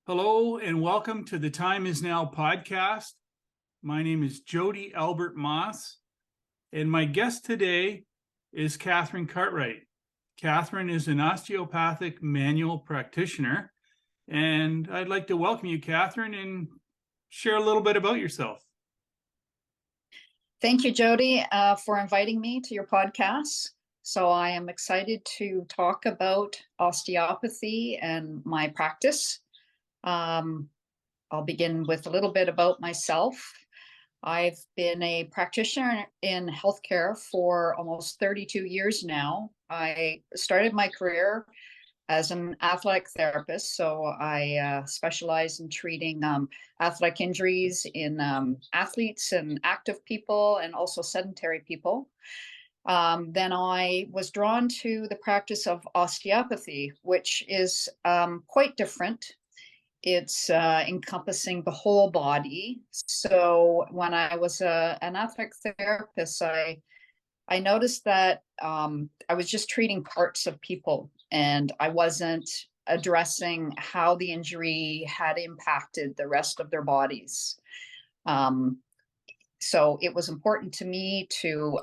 Hello and welcome to the Time Is Now podcast. My name is Jody Albert Moss, and my guest today is Catherine Cartwright. Catherine is an osteopathic manual practitioner, and I'd like to welcome you, Catherine, and share a little bit about yourself. Thank you, Jody, for inviting me to your podcast. So I am excited to talk about osteopathy and my practice. I'll begin with a little bit about myself. I've been a practitioner in healthcare for almost 32 years now. I started my career as an athletic therapist, so I specialize in treating athletic injuries in athletes and active people and also sedentary people. Then I was drawn to the practice of osteopathy, which is quite different. It's encompassing the whole body. So when I was an athletic therapist, I noticed that I was just treating parts of people and I wasn't addressing how the injury had impacted the rest of their bodies. So it was important to me to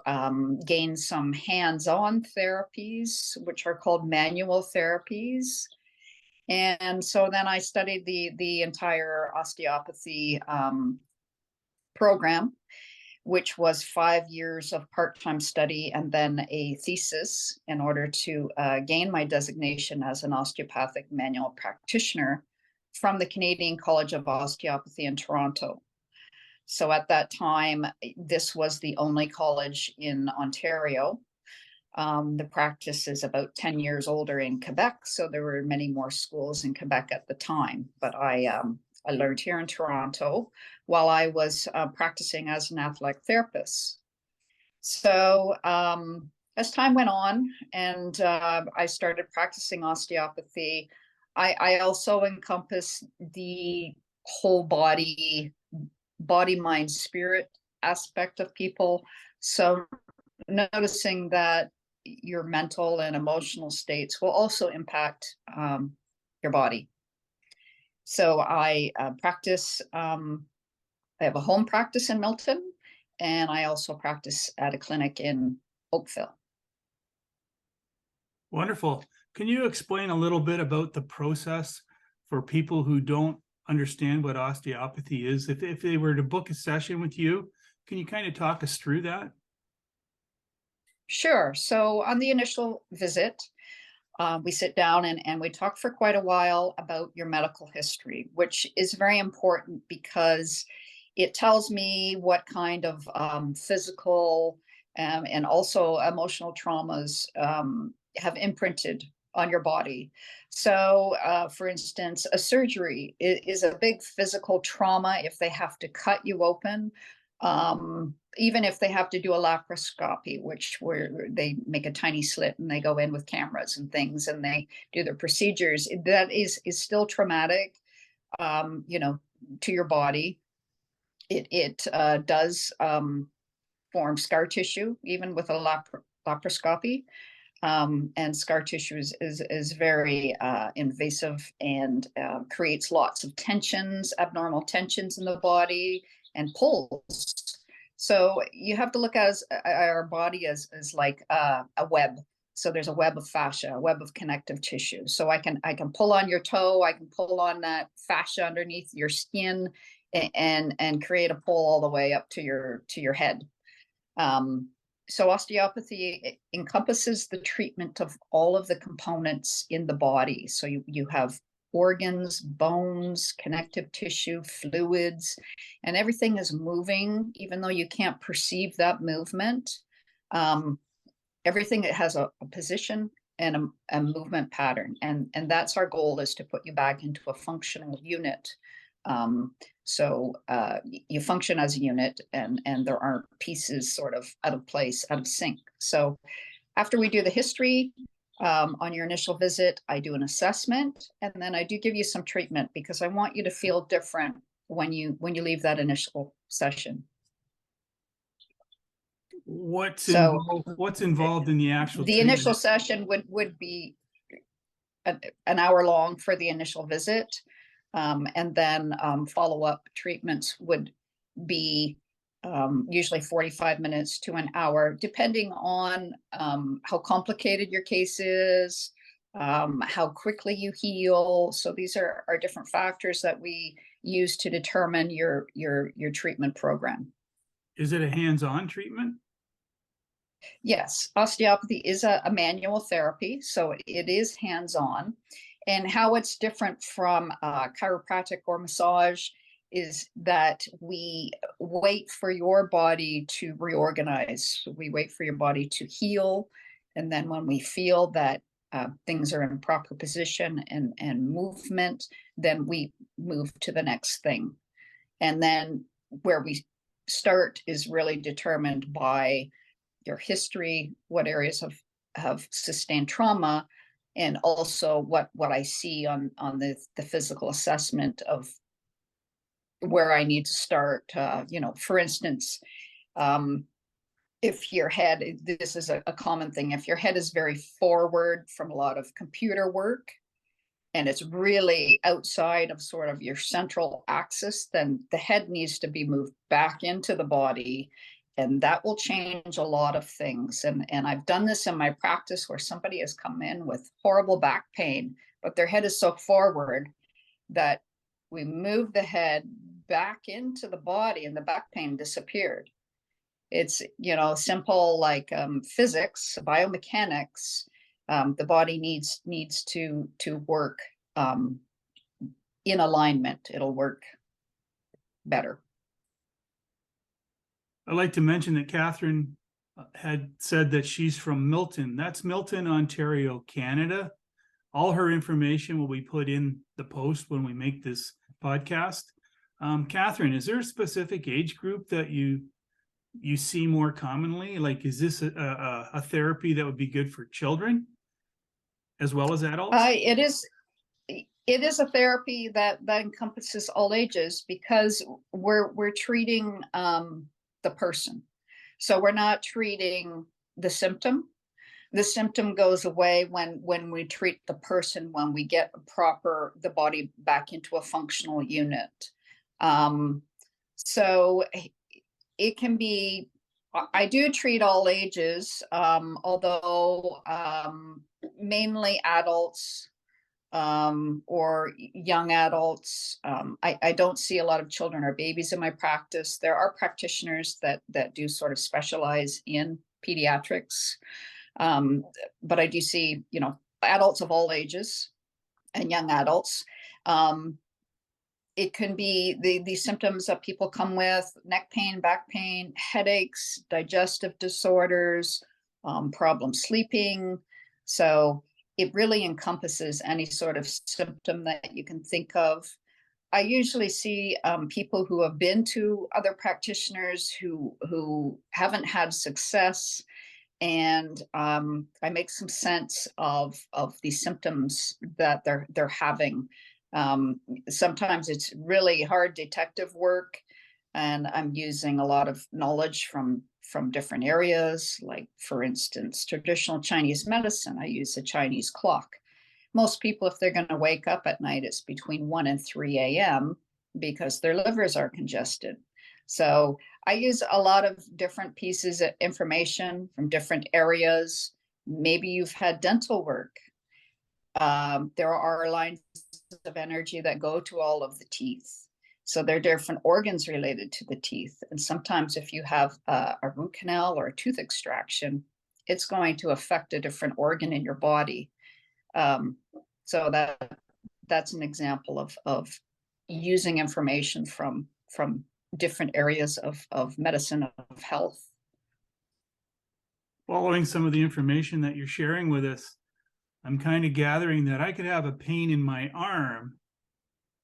gain some hands-on therapies, which are called manual therapies. And so then I studied the entire osteopathy program, which was 5 years of part-time study and then a thesis in order to gain my designation as an osteopathic manual practitioner from the Canadian College of Osteopathy in Toronto. So at that time, this was the only college in Ontario. The practice is about 10 years older in Quebec, so there were many more schools in Quebec at the time. But I learned here in Toronto while I was practicing as an athletic therapist. So as time went on and I started practicing osteopathy, I also encompass the whole body, mind, spirit aspect of people. So noticing that your mental and emotional states will also impact your body. So I practice, I have a home practice in Milton, and I also practice at a clinic in Oakville. Wonderful. Can you explain a little bit about the process for people who don't understand what osteopathy is? If they were to book a session with you, can you kind of talk us through that? Sure. So on the initial visit, we sit down and we talk for quite a while about your medical history, which is very important because it tells me what kind of physical and also emotional traumas have imprinted on your body. So, for instance, a surgery is a big physical trauma if they have to cut you open. Even if they have to do a laparoscopy, where they make a tiny slit and they go in with cameras and things and they do their procedures, that is still traumatic, to your body. It does form scar tissue, even with a laparoscopy. And scar tissue is very invasive and creates lots of tensions, abnormal tensions in the body and pulls. So you have to look at our body as like a web. So there's a web of fascia, a web of connective tissue. So I can pull on your toe, I can pull on that fascia underneath your skin, and create a pull all the way up to your head. So osteopathy encompasses the treatment of all of the components in the body. So you have organs, bones, connective tissue, fluids, and everything is moving, even though you can't perceive that movement. Everything has a position and a movement pattern. And that's our goal, is to put you back into a functional unit. So you function as a unit and there aren't pieces sort of out of place, out of sync. So after we do the history, on your initial visit, I do an assessment, and then I do give you some treatment because I want you to feel different when you leave that initial session. What's involved in the actual The treatment? initial session would be an hour long for the initial visit. And then follow-up treatments would be usually 45 minutes to an hour, depending on how complicated your case is, how quickly you heal. So these are different factors that we use to determine your treatment program. Is it a hands-on treatment? Yes, osteopathy is a manual therapy, so it is hands-on. And how it's different from chiropractic or massage is that we wait for your body to reorganize. We wait for your body to heal. And then when we feel that things are in proper position and movement, then we move to the next thing. And then where we start is really determined by your history, what areas have sustained trauma, and also what I see on the physical assessment of where I need to start. For instance, if your head, this is a common thing, if your head is very forward from a lot of computer work, and it's really outside of sort of your central axis, then the head needs to be moved back into the body. And that will change a lot of things. And I've done this in my practice where somebody has come in with horrible back pain, but their head is so forward that we move the head back into the body and the back pain disappeared. It's, simple like physics, biomechanics. The body needs to work in alignment. It'll work better. I'd like to mention that Catherine had said that she's from Milton. That's Milton, Ontario, Canada. All her information will be put in the post when we make this podcast. Catherine, is there a specific age group that you see more commonly? Like, is this a therapy that would be good for children as well as adults? It is a therapy that encompasses all ages, because we're treating the person. So we're not treating the symptom. The symptom goes away when we treat the person, when we get the body back into a functional unit. So it can be, I do treat all ages, although mainly adults or young adults. I don't see a lot of children or babies in my practice. There are practitioners that do sort of specialize in pediatrics, but I do see, adults of all ages and young adults. It can be the symptoms that people come with: neck pain, back pain, headaches, digestive disorders, problem sleeping. So it really encompasses any sort of symptom that you can think of. I usually see people who have been to other practitioners who haven't had success, and I make some sense of the symptoms that they're having. Sometimes it's really hard detective work, and I'm using a lot of knowledge from different areas. Like, for instance, traditional Chinese medicine, I use a Chinese clock. Most people, if they're going to wake up at night, it's between 1 and 3 a.m. because their livers are congested. So I use a lot of different pieces of information from different areas. Maybe you've had dental work. There are lines of energy that go to all of the teeth. So there are different organs related to the teeth. And sometimes if you have a root canal or a tooth extraction, it's going to affect a different organ in your body. So that's an example of using information from different areas of medicine, of health. Following some of the information that you're sharing with us, I'm kind of gathering that I could have a pain in my arm,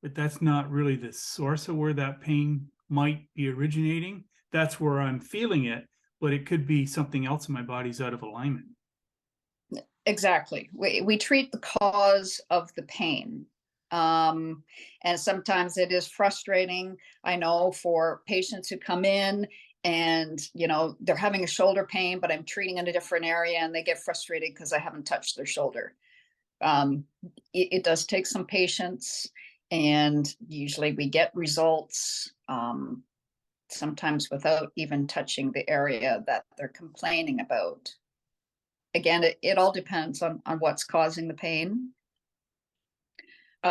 but that's not really the source of where that pain might be originating. That's where I'm feeling it, but it could be something else in my body's out of alignment. Exactly. We treat the cause of the pain. And sometimes it is frustrating, I know, for patients who come in and, they're having a shoulder pain, but I'm treating in a different area, and they get frustrated because I haven't touched their shoulder. It does take some patience. And usually we get results, sometimes without even touching the area that they're complaining about. Again, it all depends on what's causing the pain.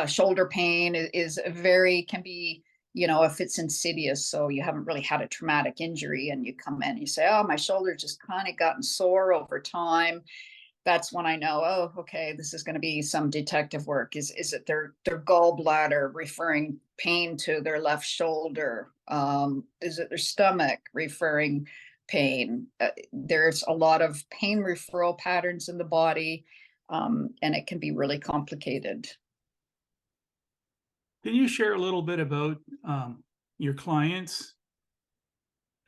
Shoulder pain can be, if it's insidious, so you haven't really had a traumatic injury and you come in, you say, oh, my shoulder just kind of gotten sore over time. That's when I know, oh, okay, this is going to be some detective work. Is it their gallbladder referring pain to their left shoulder? Is it their stomach referring pain? There's a lot of pain referral patterns in the body, and it can be really complicated. Can you share a little bit about your clients?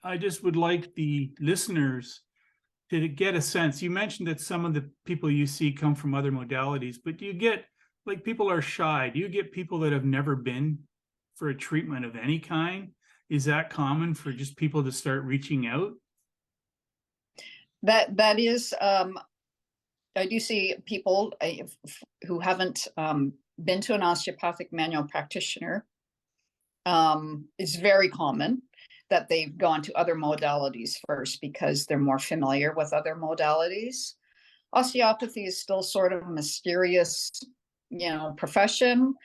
I just would like the listeners to get a sense. You mentioned that some of the people you see come from other modalities, but do you get, like, people are shy? Do you get people that have never been for a treatment of any kind? Is that common for just people to start reaching out? That is, I do see people who haven't been to an osteopathic manual practitioner. It's very common that they've gone to other modalities first because they're more familiar with other modalities. Osteopathy is still sort of a mysterious, profession,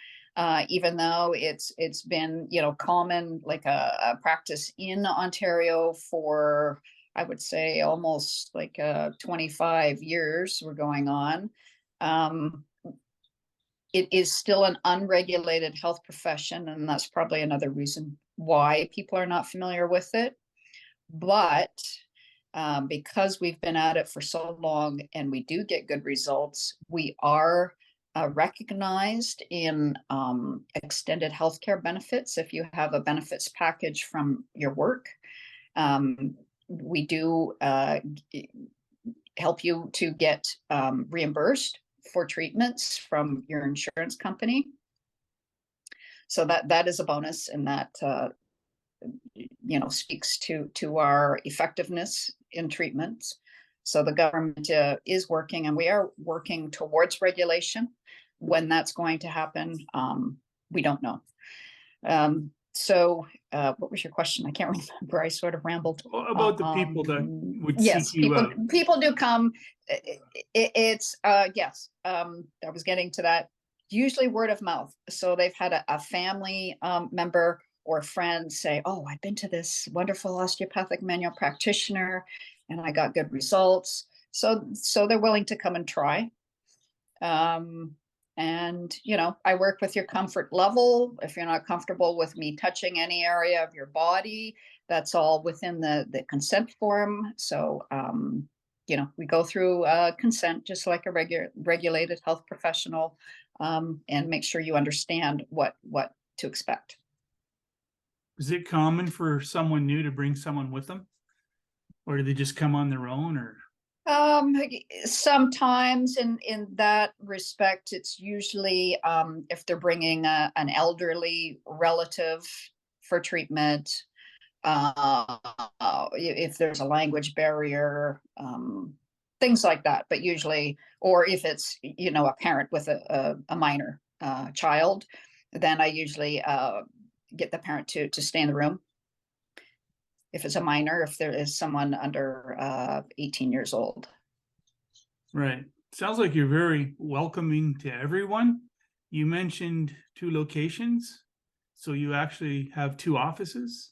even though it's been, common, like a practice in Ontario for, I would say, almost like 25 years we're going on. It is still an unregulated health profession, and that's probably another reason why people are not familiar with it. But because we've been at it for so long and we do get good results, we are recognized in extended healthcare benefits. If you have a benefits package from your work, we do help you to get reimbursed for treatments from your insurance company. So that is a bonus, and that speaks to our effectiveness in treatments. So the government is working, and we are working towards regulation. When that's going to happen, we don't know. So what was your question? I can't remember. I sort of rambled. About the people that would yes, seek you out. People do come. Yes. I was getting to that. Usually word of mouth. So they've had a family member or friend say, oh, I've been to this wonderful osteopathic manual practitioner and I got good results. So they're willing to come and try. And, I work with your comfort level. If you're not comfortable with me touching any area of your body, that's all within the consent form. So, we go through consent just like a regulated health professional, and make sure you understand what to expect. Is it common for someone new to bring someone with them? Or do they just come on their own? Or sometimes in that respect, it's usually if they're bringing an elderly relative for treatment, if there's a language barrier, things like that. But usually, or if it's a parent with a minor child, then I usually get the parent to stay in the room. If it's a minor, if there is someone under 18 years old. Right. Sounds like you're very welcoming to everyone. You mentioned 2 locations, so you actually have 2 offices?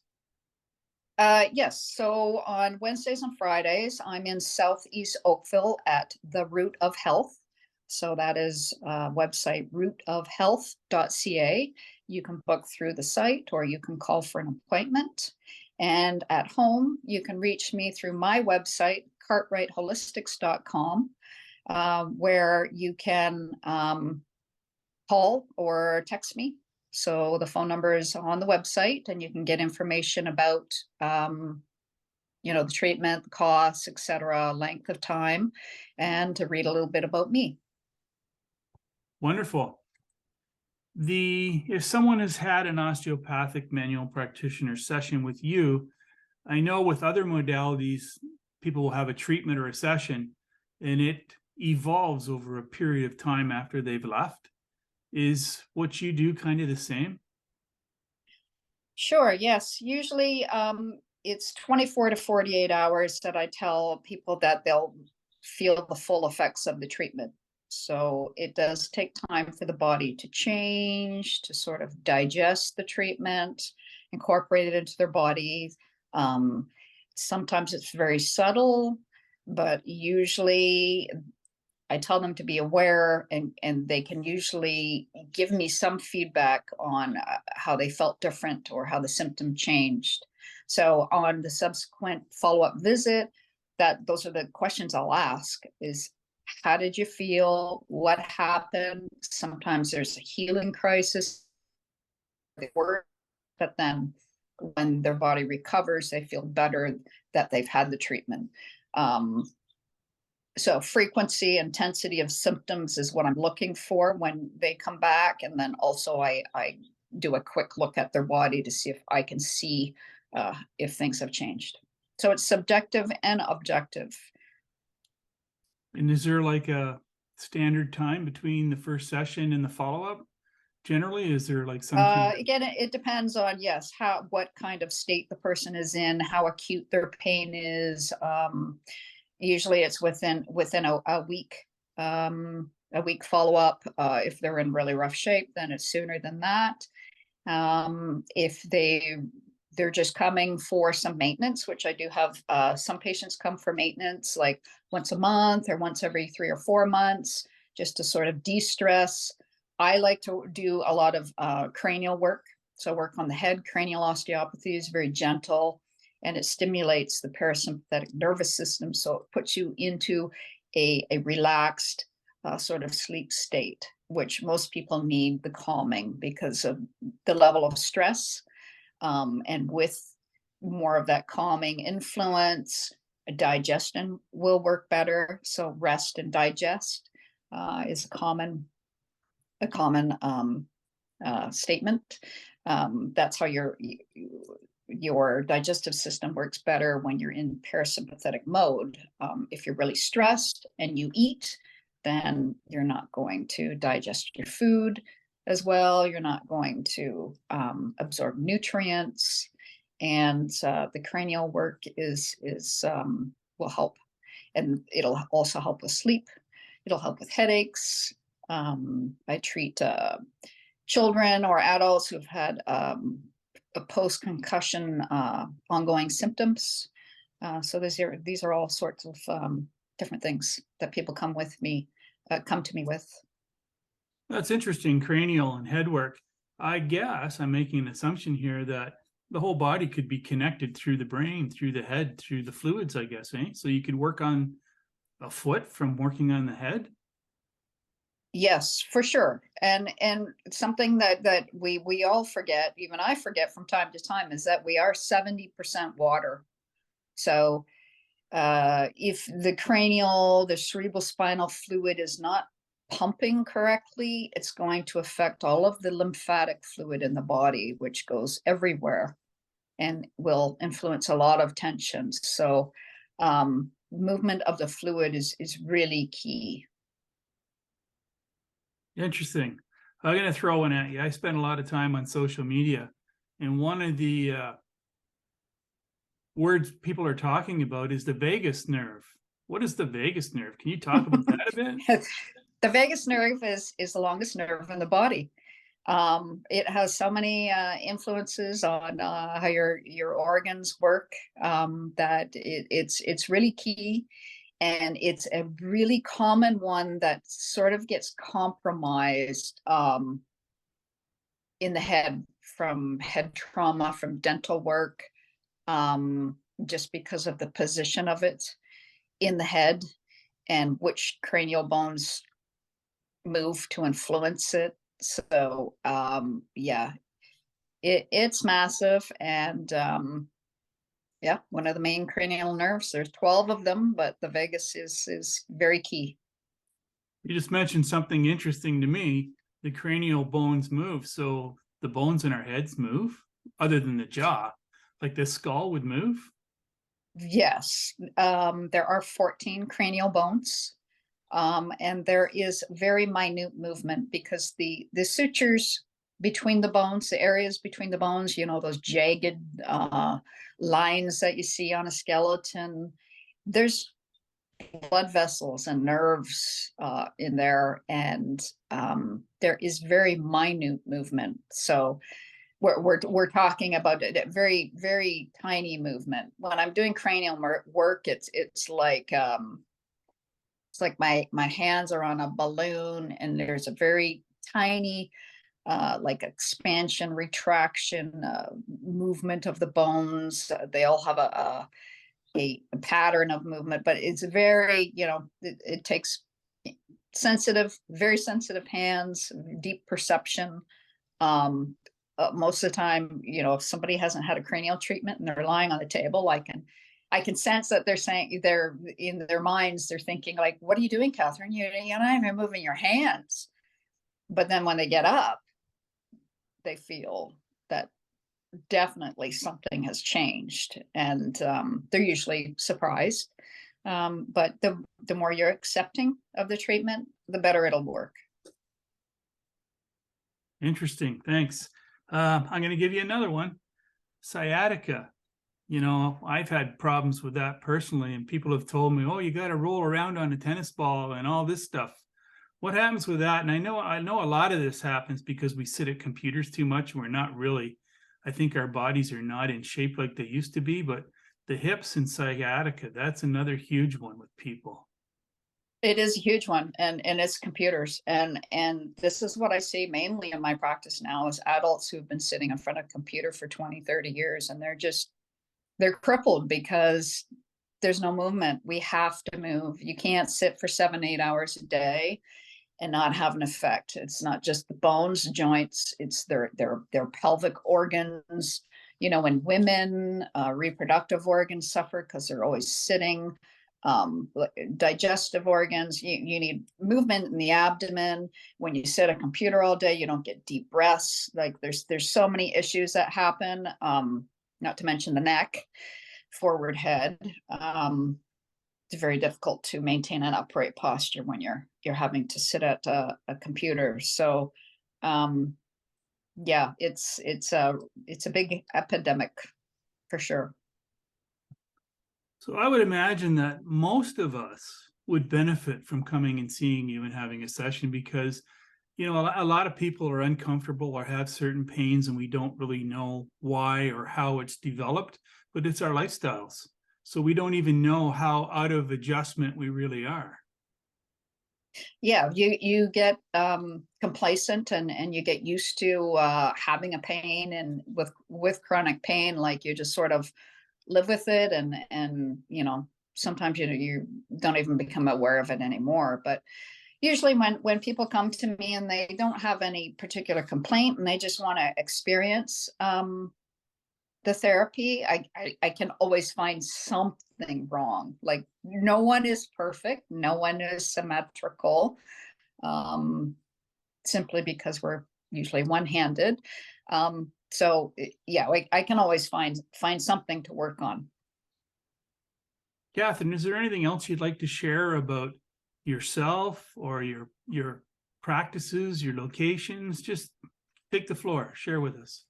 Yes. So on Wednesdays and Fridays, I'm in Southeast Oakville at the Root of Health. So that is website rootofhealth.ca. You can book through the site or you can call for an appointment. And at home, you can reach me through my website, cartwrightholistics.com, where you can call or text me. So the phone number is on the website, and you can get information about, the treatment, the costs, etc., length of time, and to read a little bit about me. Wonderful. If someone has had an osteopathic manual practitioner session with you, I know with other modalities, people will have a treatment or a session, and it evolves over a period of time after they've left. Is what you do kind of the same? Sure, yes. Usually it's 24 to 48 hours that I tell people that they'll feel the full effects of the treatment. So it does take time for the body to change, to sort of digest the treatment, incorporate it into their body. Um, Sometimes it's very subtle, but usually I tell them to be aware, and they can usually give me some feedback on how they felt different or how the symptom changed. So on the subsequent follow-up visit, that those are the questions I'll ask is, how did you feel? What happened? Sometimes there's a healing crisis, they work, but then when their body recovers, they feel better that they've had the treatment. Um, so frequency, intensity of symptoms is what I'm looking for when they come back. And then also I do a quick look at their body to see if I can see if things have changed. So it's subjective and objective. And is there like a standard time between the first session and the follow-up? Generally, is there like some kind of... Again, it depends on, yes, what kind of state the person is in, how acute their pain is. Usually it's within a week follow-up. If they're in really rough shape, then it's sooner than that. If they're just coming for some maintenance, which I do have some patients come for maintenance like once a month or once every 3 or 4 months, just to sort of de-stress. I like to do a lot of cranial work. So work on the head. Cranial osteopathy is very gentle, and it stimulates the parasympathetic nervous system. So it puts you into a relaxed sort of sleep state, which most people need the calming because of the level of stress. And with more of that calming influence, digestion will work better. So rest and digest is a common statement. That's how your digestive system works better when you're in parasympathetic mode. If you're really stressed and you eat, then you're not going to digest your food as well. You're not going to absorb nutrients, and the cranial work will help, and it'll also help with sleep. It'll help with headaches. I treat children or adults who've had a post-concussion ongoing symptoms. So these are all sorts of different things that people come to me with. That's interesting, cranial and head work. I guess I'm making an assumption here that the whole body could be connected through the brain, through the head, through the fluids, I guess, eh? So you could work on a foot from working on the head? Yes, for sure. And something that we all forget, even I forget from time to time, is that we are 70% water. So if the cerebral spinal fluid is not pumping correctly, it's going to affect all of the lymphatic fluid in the body, which goes everywhere and will influence a lot of tensions. So movement of the fluid is really key. Interesting. I'm going to throw one at you. I spend a lot of time on social media, and one of the words people are talking about is the vagus nerve. What is the vagus nerve? Can you talk about that a bit? The vagus nerve is the longest nerve in the body. It has so many influences on how your organs work, that it's really key. And it's a really common one that sort of gets compromised in the head, from head trauma, from dental work, just because of the position of it in the head and which cranial bones move to influence it. So yeah, it's massive. And yeah, one of the main cranial nerves. There's 12 of them, but the vagus is very key. You just mentioned something interesting to me. The cranial bones move. So the bones in our heads move, other than the jaw, like the skull would move. Yes, there are 14 cranial bones. And there is very minute movement because the sutures between the bones, the areas between the bones, you know, those jagged lines that you see on a skeleton, there's blood vessels and nerves in there, and there is very minute movement. So we're talking about a very, very tiny movement. When I'm doing cranial work, it's like my hands are on a balloon, and there's a very tiny like expansion, retraction, movement of the bones. They all have a pattern of movement, but it's very, you know, it takes very sensitive hands, deep perception. Most of the time, you know, if somebody hasn't had a cranial treatment and they're lying on the table, I can sense that they're saying, they're in their minds, they're thinking like, what are you doing, Catherine? You're not even moving your hands. But then when they get up, they feel that definitely something has changed, and they're usually surprised. But the more you're accepting of the treatment, the better it'll work. Interesting. Thanks. I'm going to give you another one. Sciatica. You know, I've had problems with that personally, and people have told me, oh, you got to roll around on a tennis ball and all this stuff. What happens with that? And I know a lot of this happens because we sit at computers too much, and we're not really, I think our bodies are not in shape like they used to be, but the hips and sciatica, that's another huge one with people. It is a huge one, and it's computers, and this is what I see mainly in my practice now is adults who've been sitting in front of a computer for 20, 30 years, and they're crippled because there's no movement. We have to move. You can't sit for 7, 8 hours a day and not have an effect. It's not just the bones, joints, it's their pelvic organs. You know, when women, reproductive organs suffer because they're always sitting. Digestive organs, you need movement in the abdomen. When you sit at a computer all day, you don't get deep breaths. Like there's so many issues that happen, not to mention the neck, forward head. It's very difficult to maintain an upright posture when you're having to sit at a computer. So yeah, it's a big epidemic for sure. So I would imagine that most of us would benefit from coming and seeing you and having a session because, you know, a lot of people are uncomfortable or have certain pains and we don't really know why or how it's developed, but it's our lifestyles. So we don't even know how out of adjustment we really are. Yeah, you get complacent, and you get used to having a pain, and with chronic pain, like you just sort of live with it, and you know, sometimes you don't even become aware of it anymore. But usually when people come to me and they don't have any particular complaint and they just want to experience the therapy, I can always find something wrong. Like no one is perfect, no one is symmetrical, simply because we're usually one-handed. So yeah, I can always find something to work on. Catherine, is there anything else you'd like to share about yourself or your practices, your locations? Just take the floor, share with us.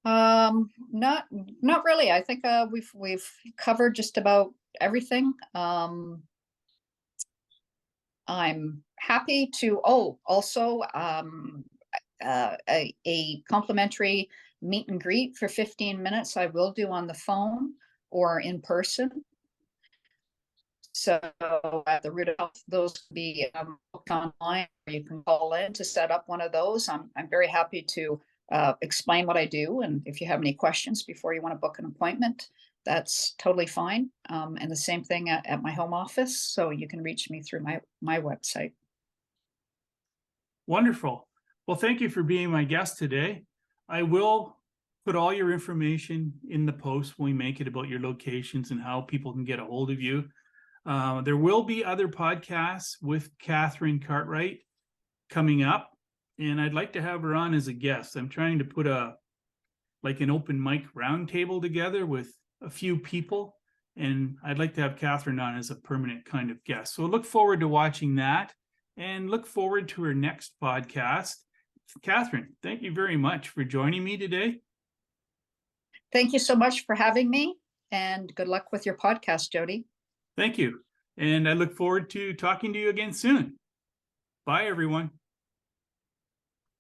Not really. I think we've covered just about everything. I'm happy to also a complimentary meet and greet for 15 minutes I will do on the phone or in person. So at the root of those could be booked online, or you can call in to set up one of those. I'm very happy to explain what I do, and if you have any questions before you want to book an appointment, that's totally fine. And the same thing at my home office, so you can reach me through my website. Wonderful. Well, thank you for being my guest today. I will put all your information in the post when we make it about your locations and how people can get a hold of you. There will be other podcasts with Catherine Cartwright coming up, and I'd like to have her on as a guest. I'm trying to put an open mic roundtable together with a few people, And I'd like to have Catherine on as a permanent kind of guest. So look forward to watching that and look forward to her next podcast. Catherine, thank you very much for joining me today. Thank you so much for having me, and good luck with your podcast, Jody. Thank you. And I look forward to talking to you again soon. Bye, everyone.